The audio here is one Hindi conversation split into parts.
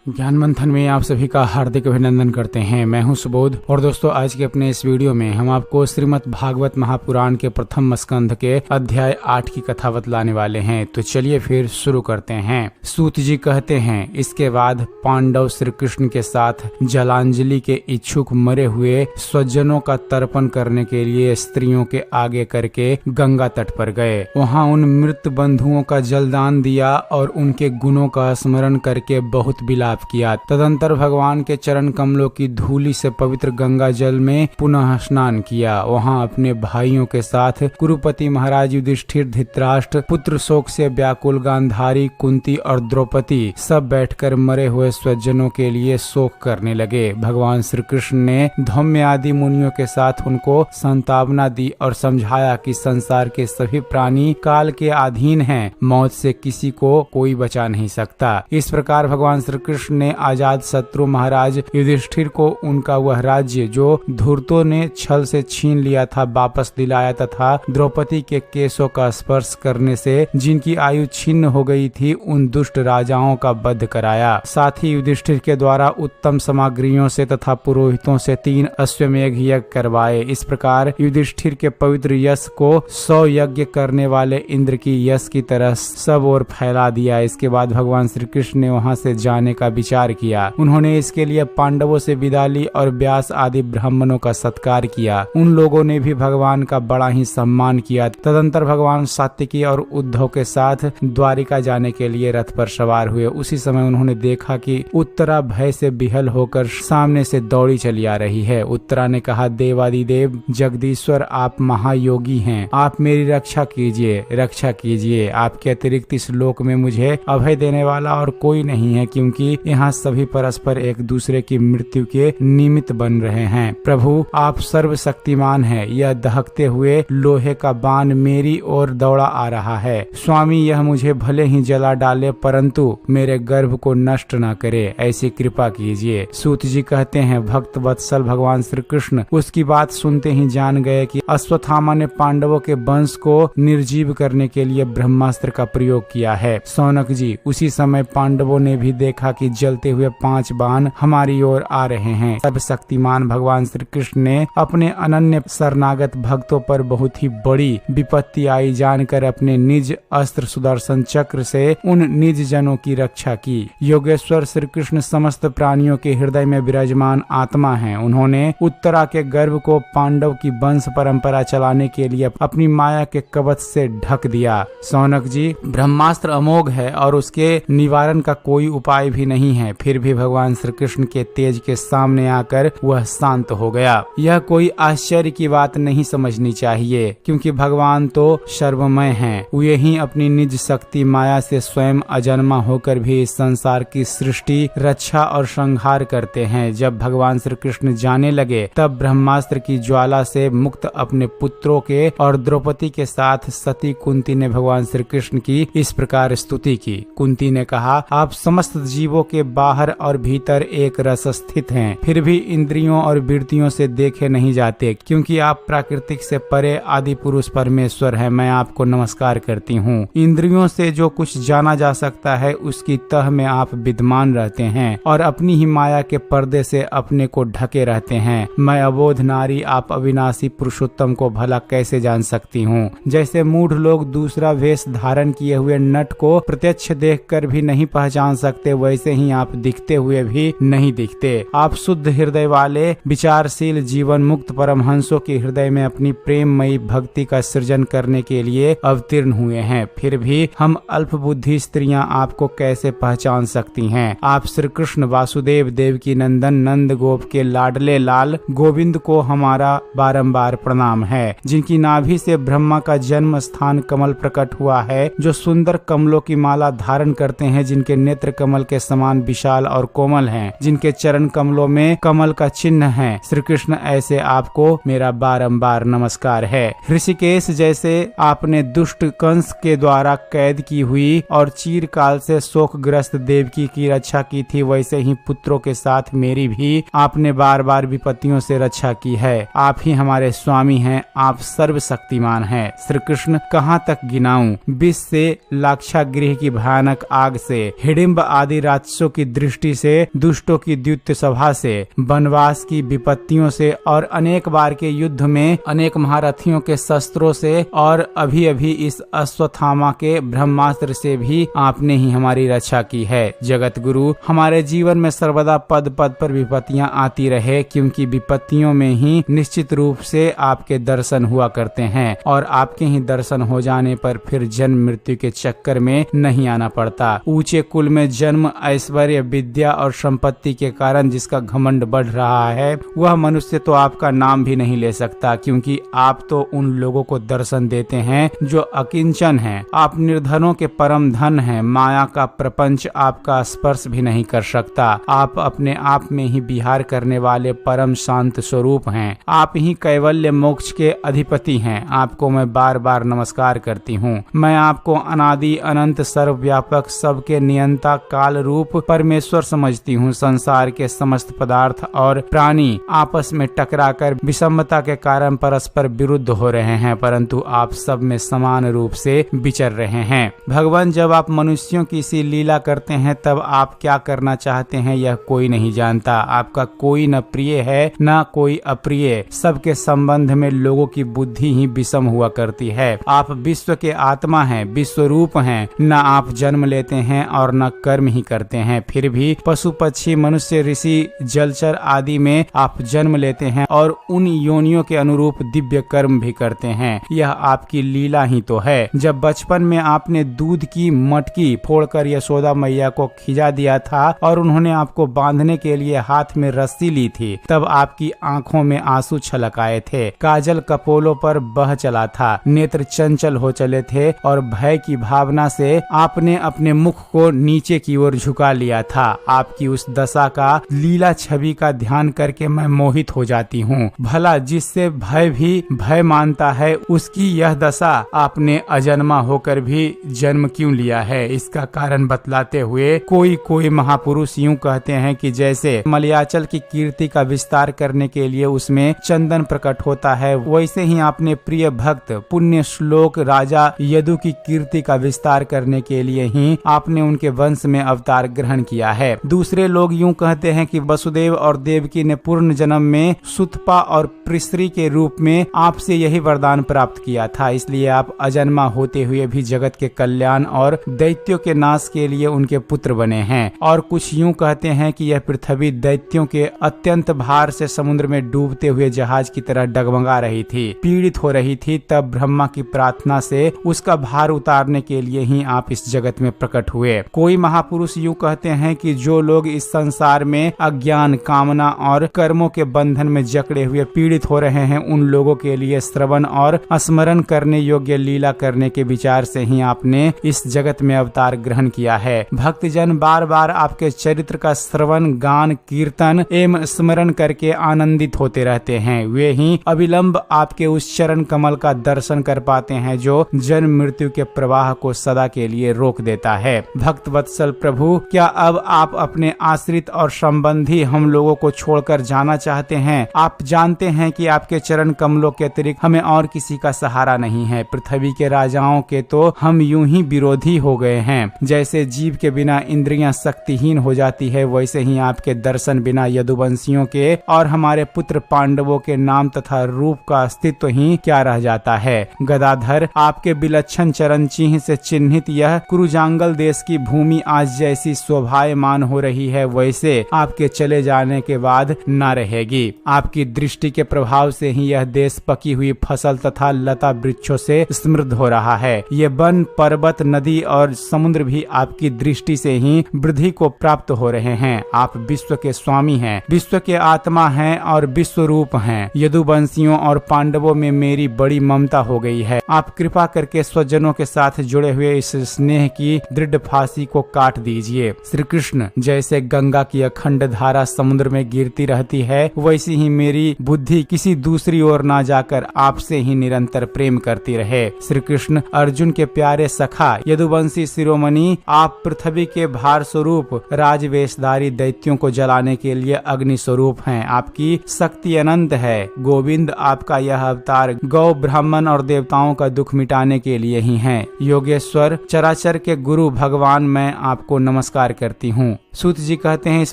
ज्ञान मंथन में आप सभी का हार्दिक अभिनंदन करते हैं। मैं हूं सुबोध और दोस्तों आज के अपने इस वीडियो में हम आपको श्रीमद् भागवत महापुराण के प्रथम स्कंध के अध्याय 8 की कथा बतलाने वाले हैं। तो चलिए फिर शुरू करते हैं। सूत जी कहते हैं, इसके बाद पांडव श्री कृष्ण के साथ जलांजलि के इच्छुक मरे हुए स्वजनों का तर्पण करने के लिए स्त्रियों के आगे करके गंगा तट पर गए। वहाँ उन मृत बंधुओं का जलदान दिया और उनके गुणों का स्मरण करके बहुत विलाप किया। तदंतर भगवान के चरण कमलों की धूलि से पवित्र गंगा जल में पुनः स्नान किया। वहां अपने भाइयों के साथ कुरुपति महाराज युधिष्ठिर, धृतराष्ट्र, पुत्र शोक से व्याकुल गांधारी, कुंती और द्रौपदी सब बैठकर मरे हुए स्वजनों के लिए शोक करने लगे। भगवान श्री कृष्ण ने धौम्य आदि मुनियों के साथ उनको सांत्वना दी और समझाया कि संसार के सभी प्राणी काल के अधीन हैं, मौत से किसी को कोई बचा नहीं सकता। इस प्रकार भगवान श्री कृष्ण ने आजाद शत्रु महाराज युधिष्ठिर को उनका वह राज्य जो धूर्तों ने छल से छीन लिया था वापस दिलाया तथा द्रौपदी के केशों का स्पर्श करने से जिनकी आयु छिन्न हो गई थी उन दुष्ट राजाओं का वध कराया। साथ ही युधिष्ठिर के द्वारा उत्तम सामग्रियों से तथा पुरोहितों से 3 अश्वमेध यज्ञ करवाए। इस प्रकार युधिष्ठिर के पवित्र यश को 100 यज्ञ करने वाले इंद्र की यश की तरह सब ओर फैला दिया। इसके बाद भगवान श्री कृष्ण ने वहां से जाने का विचार किया। उन्होंने इसके लिए पांडवों से विदा ली और व्यास आदि ब्राह्मणों का सत्कार किया। उन लोगों ने भी भगवान का बड़ा ही सम्मान किया। तदंतर भगवान सात्विकी और उद्धव के साथ द्वारिका जाने के लिए रथ पर सवार हुए। उसी समय उन्होंने देखा कि उत्तरा भय से बिहल होकर सामने से दौड़ी चली आ रही है। उत्तरा ने कहा, देवादिदेव जगदीश्वर, आप महायोगी हैं, आप मेरी रक्षा कीजिए, रक्षा कीजिए। आपके अतिरिक्त इस लोक में मुझे अभय देने वाला और कोई नहीं है, क्योंकि यहाँ सभी परस्पर एक दूसरे की मृत्यु के निमित्त बन रहे हैं। प्रभु, आप सर्वशक्तिमान हैं। यह दहकते हुए लोहे का बाण मेरी ओर दौड़ा आ रहा है। स्वामी, यह मुझे भले ही जला डाले परंतु मेरे गर्भ को नष्ट न करे, ऐसी कृपा कीजिए। सूत जी कहते हैं, भक्त वत्सल भगवान श्री कृष्ण उसकी बात सुनते ही जान गए कि अश्वत्थामा ने पांडवों के वंश को निर्जीव करने के लिए ब्रह्मास्त्र का प्रयोग किया है। सौनक जी, उसी समय पांडवों ने भी देखा कि जलते हुए 5 बाण हमारी ओर आ रहे हैं। सब शक्तिमान भगवान श्री कृष्ण ने अपने अनन्य शरणागत भक्तों पर बहुत ही बड़ी विपत्ति आई जानकर अपने निज अस्त्र सुदर्शन चक्र से उन निज जनों की रक्षा की। योगेश्वर श्री कृष्ण समस्त प्राणियों के हृदय में विराजमान आत्मा हैं। उन्होंने उत्तरा के गर्भ को पांडव की वंश परंपरा चलाने के लिए अपनी माया के कवच से ढक दिया। सौनक जी, ब्रह्मास्त्र अमोघ है और उसके निवारण का कोई उपाय भी नहीं है, फिर भी भगवान श्री कृष्ण के तेज के सामने आकर वह शांत हो गया। यह कोई आश्चर्य की बात नहीं समझनी चाहिए, क्योंकि भगवान तो सर्वमय हैं। वे ही अपनी निज शक्ति माया से स्वयं अजन्मा होकर भी इस संसार की सृष्टि, रक्षा और संहार करते हैं। जब भगवान श्री कृष्ण जाने लगे तब ब्रह्मास्त्र की ज्वाला से मुक्त अपने पुत्रों के और द्रौपदी के साथ सती कुंती ने भगवान श्री कृष्ण की इस प्रकार स्तुति की। कुंती ने कहा, आप समस्त जीवों के बाहर और भीतर एक रस स्थित हैं, फिर भी इंद्रियों और वृत्तियों से देखे नहीं जाते, क्योंकि आप प्राकृतिक से परे आदि पुरुष परमेश्वर हैं। मैं आपको नमस्कार करती हूँ। इंद्रियों से जो कुछ जाना जा सकता है उसकी तह में आप विद्यमान रहते हैं और अपनी ही माया के पर्दे से अपने को ढके रहते हैं। मैं अबोध नारी, आप अविनाशी पुरुषोत्तम को भला कैसे जान सकती हूँ। जैसे मूढ़ लोग दूसरा वेश धारण किए हुए नट को प्रत्यक्ष देखकर भी नहीं पहचान सकते, वैसे ही आप दिखते हुए भी नहीं दिखते। आप शुद्ध हृदय वाले विचारशील जीवन मुक्त परमहंसों के हृदय में अपनी प्रेममयी भक्ति का सृजन करने के लिए अवतीर्ण हुए हैं। फिर भी हम अल्प बुद्धि स्त्रियां आपको कैसे पहचान सकती हैं। आप श्री कृष्ण वासुदेव, देवकी नंदन, नंद गोप के लाडले लाल गोविंद को हमारा बारंबार प्रणाम है, जिनकी नाभि से ब्रह्मा का जन्म स्थान कमल प्रकट हुआ है, जो सुंदर कमलों की माला धारण करते हैं, जिनके नेत्र कमल के समान विशाल और कोमल हैं, जिनके चरण कमलों में कमल का चिन्ह है। श्री कृष्ण, ऐसे आपको मेरा बारंबार नमस्कार है। ऋषिकेश, जैसे आपने दुष्ट कंस के द्वारा कैद की हुई और चीरकाल से शोकग्रस्त देवकी की रक्षा की थी, वैसे ही पुत्रों के साथ मेरी भी आपने बार बार विपत्तियों से रक्षा की है। आप ही हमारे स्वामी हैं, आप सर्वशक्तिमान हैं। श्री कृष्ण, कहाँ तक गिनाऊं? विष से, लाक्षागृह की भयानक आग से, हिडिंब आदि राक्षस राक्षसों की दृष्टि से, दुष्टों की द्युत सभा से, वनवास की विपत्तियों से और अनेक बार के युद्ध में अनेक महारथियों के शस्त्रों से और अभी अभी इस अश्वत्थामा के ब्रह्मास्त्र से भी आपने ही हमारी रक्षा की है। जगत गुरु, हमारे जीवन में सर्वदा पद पद पर विपत्तियां आती रहे, क्योंकि विपत्तियों में ही निश्चित रूप से आपके दर्शन हुआ करते हैं और आपके ही दर्शन हो जाने पर फिर जन्म मृत्यु के चक्कर में नहीं आना पड़ता। ऊंचे कुल में जन्म, ऐश्वर्य, विद्या और संपत्ति के कारण जिसका घमंड बढ़ रहा है, वह मनुष्य तो आपका नाम भी नहीं ले सकता, क्योंकि आप तो उन लोगों को दर्शन देते हैं जो अकिंचन हैं। आप निर्धनों के परम धन हैं। माया का प्रपंच आपका स्पर्श भी नहीं कर सकता। आप अपने आप में ही विहार करने वाले परम शांत स्वरूप हैं। आप ही कैवल्य मोक्ष के अधिपति हैं। आपको मैं बार बार नमस्कार करती हूँ। मैं आपको अनादि अनंत सर्वव्यापक सबके नियंता काल रूप परमेश्वर समझती हूँ। संसार के समस्त पदार्थ और प्राणी आपस में टकराकर विषमता के कारण परस्पर विरुद्ध हो रहे हैं, परंतु आप सब में समान रूप से विचर रहे हैं। भगवान, जब आप मनुष्यों की सी लीला करते हैं तब आप क्या करना चाहते हैं यह कोई नहीं जानता। आपका कोई न प्रिय है न कोई अप्रिय। सबके संबंध में लोगों की बुद्धि ही विषम हुआ करती है। आप विश्व के आत्मा हैं, विश्व रूप हैं। न आप जन्म लेते हैं और न कर्म ही करते हैं, फिर भी पशु पक्षी मनुष्य ऋषि जलचर आदि में आप जन्म लेते हैं और उन योनियों के अनुरूप दिव्य कर्म भी करते हैं। यह आपकी लीला ही तो है। जब बचपन में आपने दूध की मटकी फोड़कर यशोदा मैया को खिजा दिया था और उन्होंने आपको बांधने के लिए हाथ में रस्सी ली थी, तब आपकी आंखों में आंसू छलक आए थे, काजल कपोलों पर बह चला था, नेत्र चंचल हो चले थे और भय की भावना से आपने अपने मुख को नीचे की ओर झुका लिया था। आपकी उस दशा का लीला छवि का ध्यान करके मैं मोहित हो जाती हूँ। भला जिससे भय भी भय मानता है, उसकी यह दशा आपने अजन्मा होकर भी जन्म क्यों लिया है? इसका कारण बतलाते हुए कोई महापुरुष यूं कहते हैं कि जैसे मलयाचल की कीर्ति का विस्तार करने के लिए उसमें चंदन प्रकट होता है, वैसे ही आपने प्रिय भक्त पुण्य श्लोक राजा यदु की कीर्ति का विस्तार करने के लिए ही आपने उनके वंश में अवतार ग्रहण किया है। दूसरे लोग यूं कहते हैं कि वसुदेव और देवकी ने पूर्ण जन्म में सुतपा और प्रिस्री के रूप में आपसे यही वरदान प्राप्त किया था, इसलिए आप अजन्मा होते हुए भी जगत के कल्याण और दैत्यों के नाश के लिए उनके पुत्र बने हैं। और कुछ यूं कहते हैं कि यह पृथ्वी दैत्यों के अत्यंत भार से समुद्र में डूबते हुए जहाज की तरह डगमगा रही थी, पीड़ित हो रही थी। तब ब्रह्मा की प्रार्थना से उसका भार उतारने के लिए ही आप इस जगत में प्रकट हुए। कोई महापुरुष यूं कहते हैं कि जो लोग इस संसार में अज्ञान, कामना और कर्मों के बंधन में जकड़े हुए पीड़ित हो रहे हैं, उन लोगों के लिए श्रवण और स्मरण करने योग्य लीला करने के विचार से ही आपने इस जगत में अवतार ग्रहण किया है। भक्तजन बार बार आपके चरित्र का श्रवण, गान, कीर्तन एवं स्मरण करके आनंदित होते रहते हैं। वे ही अविलंब आपके उस चरण कमल का दर्शन कर पाते हैं जो जन्म मृत्यु के प्रवाह को सदा के लिए रोक देता है। भक्त वत्सल प्रभु, क्या अब आप अपने आश्रित और संबंधी हम लोगों को छोड़कर जाना चाहते हैं? आप जानते हैं कि आपके चरण कमलों के अतिरिक्त हमें और किसी का सहारा नहीं है। पृथ्वी के राजाओं के तो हम यूं ही विरोधी हो गए हैं। जैसे जीव के बिना इंद्रियां शक्तिहीन हो जाती है, वैसे ही आपके दर्शन बिना यदुवंशियों के और हमारे पुत्र पांडवों के नाम तथा रूप का अस्तित्व ही क्या रह जाता है। गदाधर, आपके विलक्षण चरण चिन्ह से चिन्हित यह कुरुजांगल देश की भूमि आज जैसी शोभायमान हो रही है, वैसे आपके चले जाने के बाद न रहेगी। आपकी दृष्टि के प्रभाव से ही यह देश पकी हुई फसल तथा लता वृक्षों से समृद्ध हो रहा है। ये वन, पर्वत, नदी और समुद्र भी आपकी दृष्टि से ही वृद्धि को प्राप्त हो रहे हैं। आप विश्व के स्वामी हैं, विश्व के आत्मा हैं और विश्व रूप हैं। यदुवंशियों और पांडवों में मेरी बड़ी ममता हो गई है। आप कृपा करके स्वजनों के साथ जुड़े हुए इस स्नेह की दृढ़ फांसी को काट दीजिए। श्री कृष्ण, जैसे गंगा की अखंड धारा समुद्र में गिरती रहती है, वैसी ही मेरी बुद्धि किसी दूसरी ओर ना जाकर आपसे ही निरंतर प्रेम करती रहे। श्री कृष्ण, अर्जुन के प्यारे सखा यदुवंशी शिरोमणि, आप पृथ्वी के भार स्वरूप राजवेशधारी दैत्यों को जलाने के लिए अग्नि स्वरूप हैं। आपकी शक्ति अनंत है। गोविंद, आपका यह अवतार गौ, ब्राह्मण और देवताओं का दुख मिटाने के लिए ही है। योगेश्वर, चराचर के गुरु भगवान, मैं आपको नमस्कार करती हूँ। सूत जी कहते हैं, इस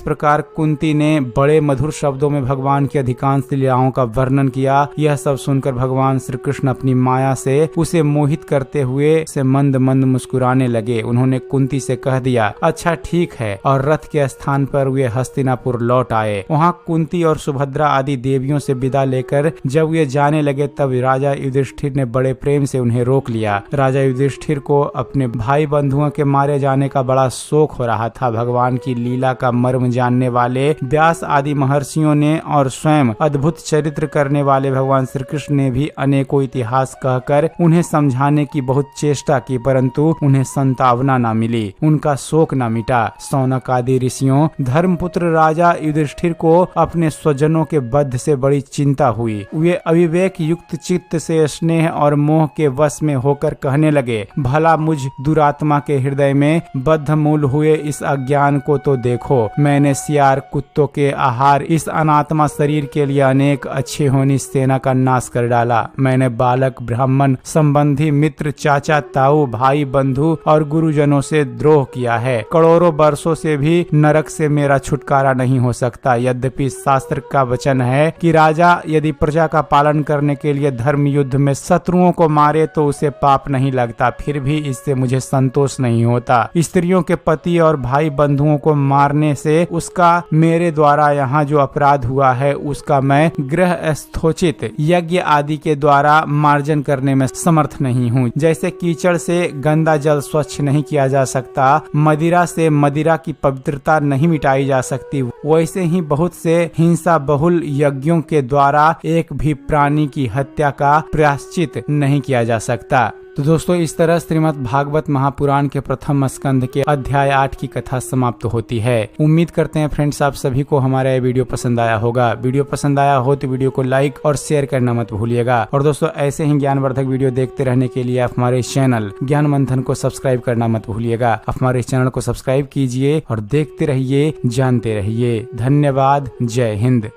प्रकार कुंती ने बड़े मधुर शब्दों में भगवान की अधिकांश लीलाओं का वर्णन किया। यह सब सुनकर भगवान श्री कृष्ण अपनी माया से उसे मोहित करते हुए से मंद मंद मुस्कुराने लगे। उन्होंने कुंती से कह दिया, अच्छा ठीक है, और रथ के स्थान पर वे हस्तिनापुर लौट आए। वहाँ कुंती और सुभद्रा आदि देवियों से विदा लेकर जब वे जाने लगे तब राजा युधिष्ठिर ने बड़े प्रेम से उन्हें रोक लिया। राजा युधिष्ठिर को अपने भाई बंधुओं के मारे जाने का बड़ा शोक हो रहा था। भगवान की लीला का मर्म जानने वाले व्यास आदि महर्षियों ने और स्वयं अद्भुत चरित्र करने वाले भगवान श्री कृष्ण ने भी अनेकों इतिहास कहकर उन्हें समझाने की बहुत चेष्टा की, परंतु उन्हें संतावना न मिली, उनका शोक न मिटा। सौनक आदि ऋषियों धर्मपुत्र राजा युधिष्ठिर को अपने स्वजनों के वध से बड़ी चिंता हुई। वे अविवेक युक्त चित्त से स्नेह और मोह के वश में होकर कहने लगे, भला मुझ दुरात्मा के हृदय में बद्ध मूल हुए इस अज्ञान को तो देखो। मैंने सियार कुत्तों के आहार इस अनात्मा शरीर के लिए अनेक अच्छी होनी सेना का नाश कर डाला। मैंने बालक ब्राह्मण संबंधी मित्र चाचा ताऊ भाई बंधु और गुरुजनों से द्रोह किया है। करोड़ों वर्षों से भी नरक से मेरा छुटकारा नहीं हो सकता। यद्यपि शास्त्र का वचन है कि राजा यदि प्रजा का पालन करने के लिए धर्म युद्ध में शत्रुओं को मारे तो उसे पाप नहीं लगता, फिर भी इससे मुझे संतोष नहीं होता। स्त्रियों के पति और भाई बंधुओं को मारने से उसका मेरे द्वारा यहाँ जो अपराध हुआ है उसका मैं गृह स्थोचित यज्ञ आदि के द्वारा मार्जन करने में समर्थ नहीं हूँ। जैसे कीचड़ से गंदा जल स्वच्छ नहीं किया जा सकता, मदिरा से मदिरा की पवित्रता नहीं मिटाई जा सकती, वैसे ही बहुत से हिंसा बहुल यज्ञों के द्वारा एक भी प्राणी की हत्या का प्रायश्चित नहीं किया जा सकता। तो दोस्तों, इस तरह श्रीमद् भागवत महापुराण के प्रथम स्कंध के अध्याय 8 की कथा समाप्त होती है। उम्मीद करते हैं फ्रेंड्स आप सभी को हमारा ये वीडियो पसंद आया होगा। वीडियो पसंद आया हो तो वीडियो को लाइक और शेयर करना मत भूलिएगा। और दोस्तों, ऐसे ही ज्ञानवर्धक वीडियो देखते रहने के लिए आप हमारे चैनल ज्ञान मंथन को सब्सक्राइब करना मत भूलिएगा। आप हमारे चैनल को सब्सक्राइब कीजिए और देखते रहिए, जानते रहिए। धन्यवाद। जय हिंद।